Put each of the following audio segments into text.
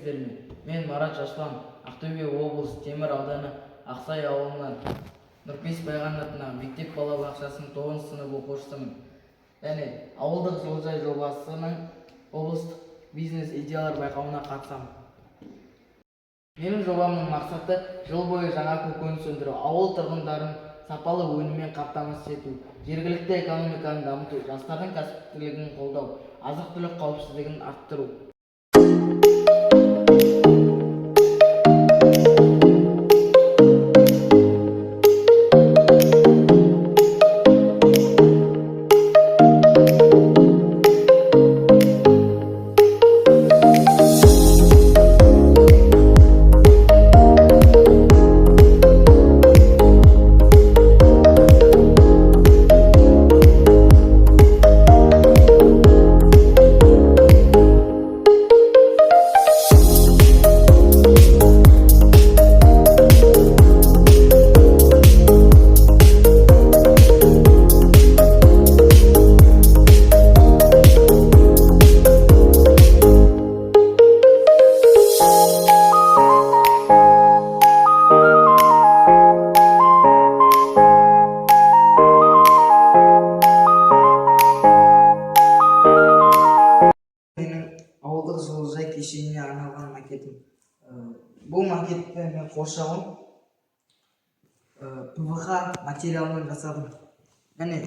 сәлеметсіздер ме? Мен Марат Жасұлан, Ақтөбе облысы Темір ауданы Ақсай ауылынан Нұрпейіс Байған атындағы мектеп балабақшасының 9 сынып оқушысымын. Және ауылдық жылыжай жобасының облыстық бизнес идеялар байқауына қатысамын. Менің жобамның мақсаты жыл бойы жаңа көкөніс өндіру, ауыл тұрғындарын сапалы өніммен қамтамасыз ету, жергілікті экономиканы дамыту, жастардың кәсіптілігін қолдау, азық-түлік қауіпсіздігін арттыру. Ауылдық жылыжай кешеніне арналған макетім. Бұл макетті мен қоршауын ПВХ материалынан жасадым. Және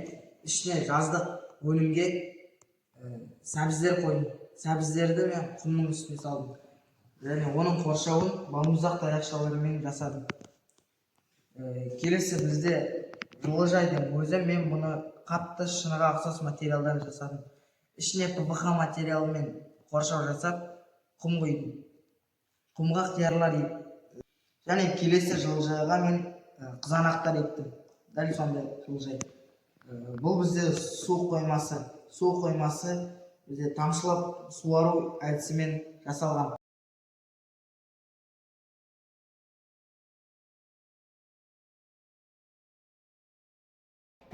ішіне жаздық өнімге сәбіздер қойдым. Сәбіздерді мен құмның үстіне салдым. Және оның қоршауын балмұздақ таяқшаларымен жасадым. Келесі бізде жылыжайдың өзі, мен бұны қатты шыныға ұқсас материалдан жасадым. Ішіне ПВХ материалымен қоршау жасап, құм құйдым. Құмға қиярлар еттім. Және келесі жылыжайға мен қызанақтар еттім. Дәл сондай жылыжай. Бұл бізде су қоймасы. Су қоймасы бізде тамшылап суару әдісімен жасалған.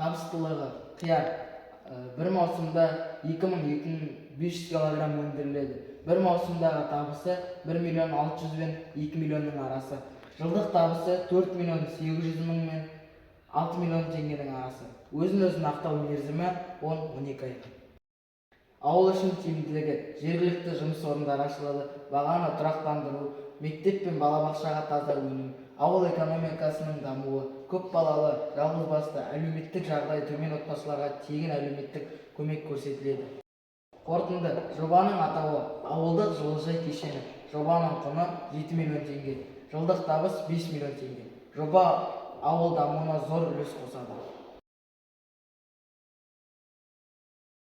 Табыстылығы қияр бір маусымда 2000-2500 килограмм өндіріледі. Бір маусымдағы табысы 1 миллион 600 бен 2 миллионның арасы. Жылдық табысы 4 миллион 800 мың мен 6 миллион теңгенің арасы. Өзін-өзін ақтау мерзімі 10-12 ай. Ауыл үшін тиімділігі: жергілікті жұмыс орындары ашылады, бағаны тұрақтандыру, мектеп пен балабақшаға таза өнім, ауыл экономикасының дамуы, көп балалы, жалғызбасты, әлеуметтік жағдайы төмен отбасыларға тегін әлеуметтік көмек көрсетіледі. Қорытынды: жобаның атауы ауылдық жылыжай кешені. Жобаның құны 7 миллион теңге. Жылдық табыс 5 миллион теңге. Жоба ауыл дамуына зор үлес қосады.